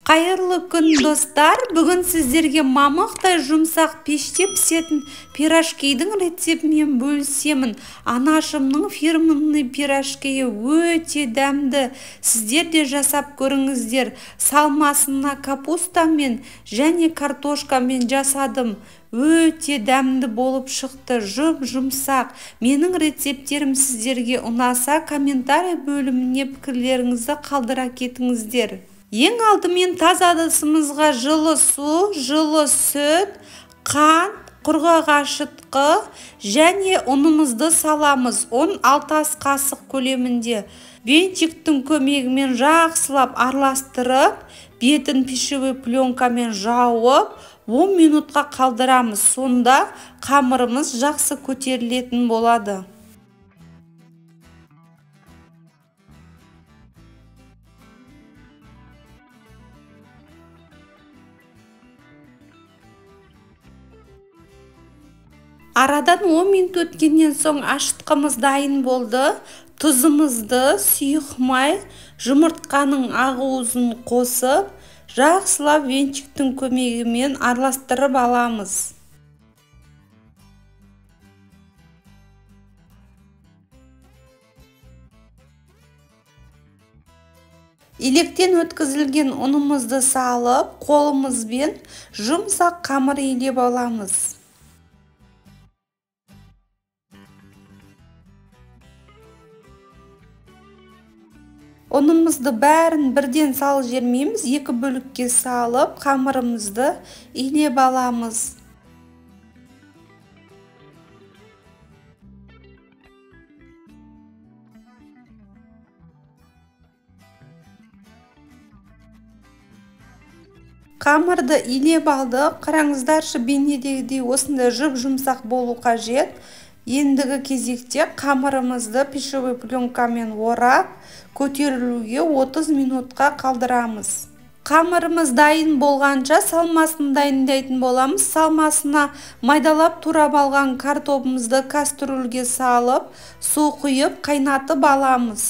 Қайырлы күн достар, бүгін сіздерге мамықтай жұмсақ пеште пісетін пирожкидің рецептімен бөлісемін. Анашымның фирменный пирожкиі өте дәмді. Сіздер де жасап көріңіздер. Салмасына капустамен және картошкамен жасадым. Өте дәмді болып шықты, жұмсақ. Менің рецептерім сіздерге ұнаса, комментарий бөліміне пікірлеріңізді қалдыра кетіңіздер. Ең алдымен таза ыдысымызға жылы су, жылы сүт, қант, құрғақ ашытқы және ұнымызды саламыз. 16 ас қасық көлемінде. Венчиктің көмегімен жақсылап араластырып, бетін пищевой пленкамен жауып, 10 минутқа қалдырамыз. Сонда қамырымыз жақсы көтерілетін болады. Арадан 10 минут өткеннен соң ашытқымыз дайын болды. Тұзымызды, сұйық май, жұмыртқаның ақуызын қосып, жақсылап венчиктің көмегімен араластырып аламыз. Електен өткізілген ұнымызды салып, қолымызбен жұмсақ қамыр илеп аламыз. Ұнымызды бәрін бірден салып жермейміз, 2 бөлікке салып, қамырымызды илеп аламыз. Қамырды илеп алдық. Қараңыздаршы, бейнедегідей осындай жұмсақ болу қажет. Ендігі кезекте қамырымызды пищевой пленкамен орап, көтерілуге 30 минутқа қалдырамыз. Қамырымыз дайын болғанша салмасын дайындайтын боламыз. Салмасына майдалап турап алған картопымызды кастрюльге салып, су құйып қайнатып аламыз.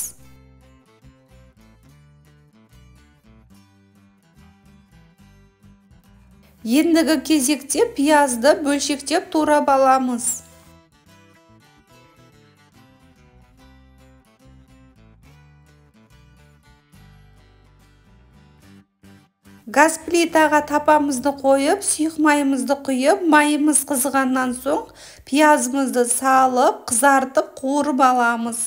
Ендігі кезекте пиязды бөлшектеп турап аламыз. Газ плитаға тапамызды қойып, сұйық майымызды құйып, майымыз қызғаннан соң пиязымызды салып, қызартып, қуырып аламыз.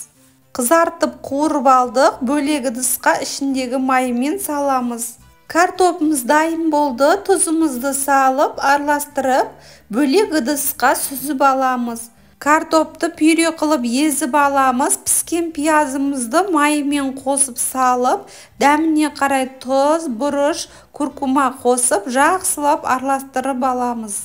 Қызартып, қуырып алдық, бөлек ыдысқа ішіндегі майымен саламыз. Картопымыз дайын болды, тұзымызды салып, араластырып, бөлек ыдысқа сүзіп аламыз. Картопты пюре қылып езіп аламыз. Піскен пиязымызды майымен қосып салып, дәміне қарай тұз, бұрыш, күркума қосып, жақсылап араластырып аламыз.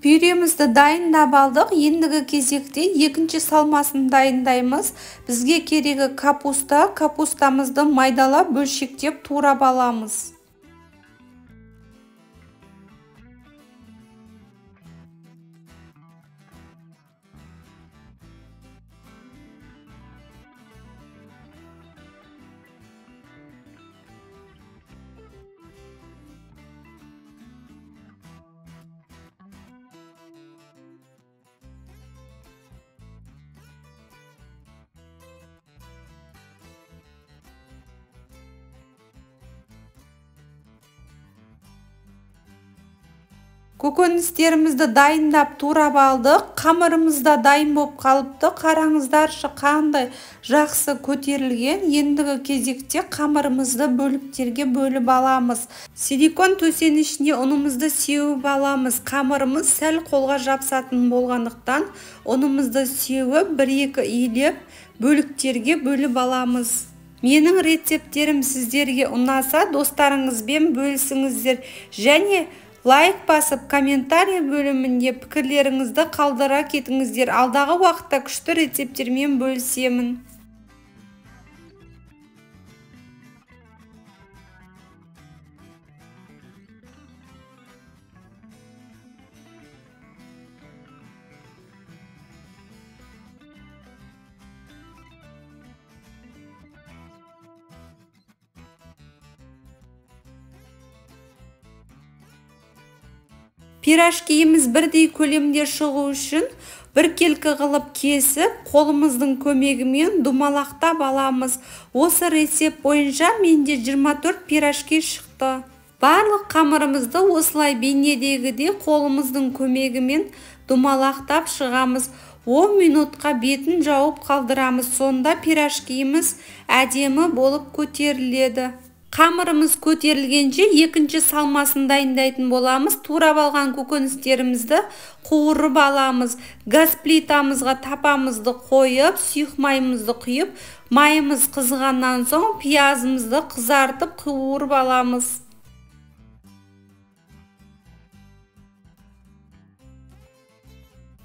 Пюремізді дайындап алдық. Ендігі кезекте екінші салмасын дайындаймыз. Бізге керегі капуста. Капустамызды майдалап бөлшектеп турап аламыз. Көкөністерімізді дайындап турап алдық. Қамырымыз да дайын болып қалыпты. Қараңыздаршы, қандай жақсы көтерілген. Ендігі кезекте қамырымызды бөліктерге бөліп аламыз. Силикон төсенішіне ұнымызды сеуіп аламыз. Қамырымыз сәл қолға жапсатын болғандықтан ұнымызды сеуіп, 1-2 илеп бөліктерге бөліп аламыз. Менің рецептерім сіздерге ұнаса, достарыңызбен бөлісіңіздер және лайк басып, комментарий бөлімінде пікірлеріңізді қалдыра кетіңіздер. Алдағы уақытта күшті рецептермен бөлісемін. Пирожкиіміз бірдей көлемде шығу үшін біркелкі қылып кесіп, қолымыздың көмегімен думалақтап аламыз. Осы рецепт бойынша менде 24 пирожки шықты. Барлық қамырымызды осылай бейнедегідей қолымыздың көмегімен думалақтап шығамыз. 10 минутқа бетін жауып қалдырамыз. Сонда пирожкиіміз әдемі болып көтеріледі. Қамырымыз көтерілгенше екінші салмасын дайындайтын боламыз. Турап алған көкөністерімізді қуырып аламыз. Газ плитамызға тапамызды қойып, сұйық майымызды құйып, майымыз қызғаннан соң пиязымызды қызартып қуырып аламыз.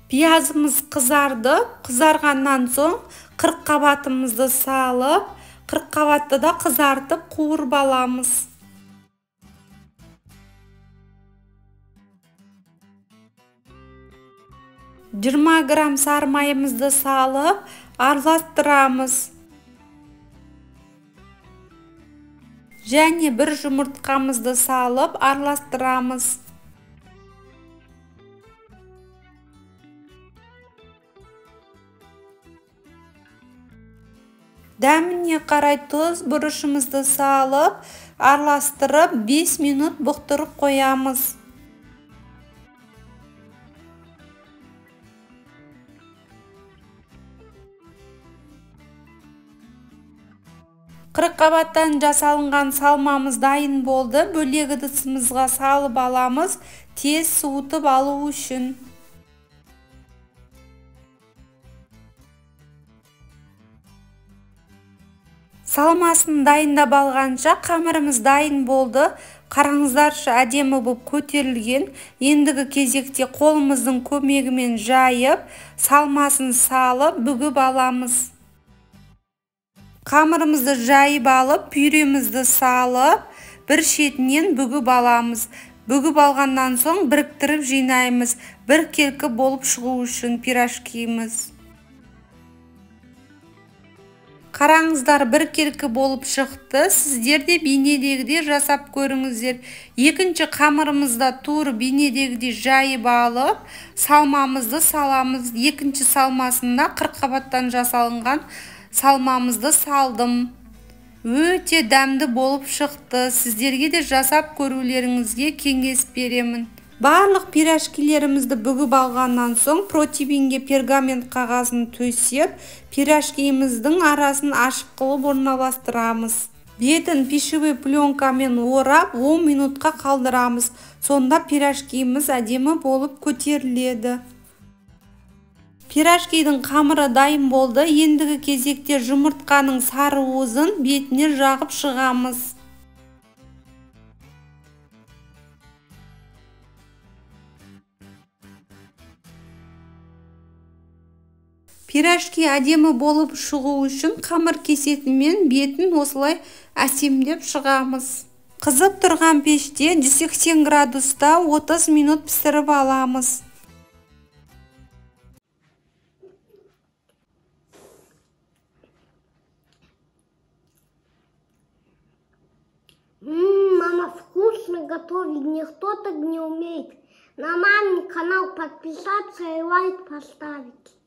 Пиязымыз қызарды, қызарғаннан соң қырыққабатымызды салып, қырыққабатты да қызартып қуырып аламыз. грамм сары майымызды салып, араластырамыз. Және бір жұмыртқамызды салып, араластырамыз. Дәміне қарай тұз, бұрышымызды салып, араластырып 5 минут бұқтырып қоямыз. Қырыққабаттан жасалынған салмамыз дайын болды. Бөлек ыдысымызға салып аламыз, тез суытып алу үшін. Салмасын дайындап алғанша қамырымыз дайын болды. Қараңыздаршы, әдемі болып көтерілген. Ендігі кезекте қолымыздың көмегімен жайып, салмасын салып, бүгіп аламыз. Қамырымызды жайып алып, пюремізді салып, бір шетінен бүгіп аламыз. Бүгіп алғаннан соң біріктіріп жинаймыз. Біркелкі болып шығу үшін пирожкиіміз. Қараңыздар, біркелкі болып шықты. Сіздер де бейнедегідей жасап көріңіздер. Екінші қамырымызда тур бейнедегідей жайып алып, салмамызды саламыз. Екінші салмасында қырыққабаттан жасалынған салмамызды салдым. Өте дәмді болып шықты. Сіздерге де жасап көрулеріңізге кеңес беремін. Барлық пирожкилерімізді бүгіп алғаннан соң противеньге пергамент қағазын төсеп, пирожкиіміздің арасын ашық қылып орналастырамыз. Бетін пищевой пленкамен орап 10 минутқа қалдырамыз. Сонда пирожкиіміз әдемі болып көтеріледі. Пирожкидің қамыры дайын болды. Ендігі кезекте жұмыртқаның сары уызын бетіне жағып шығамыз. Пирожки әдемі болып шығу үшін қамыр кесетімен бетін осылай әсемдеп шығамыз. Қызып тұрған пеште 180 градуста 30 минут пісіріп аламыз. Мама, вкусно готовить, никто так не умеет. На мамин канал подписаться и лайк поставить.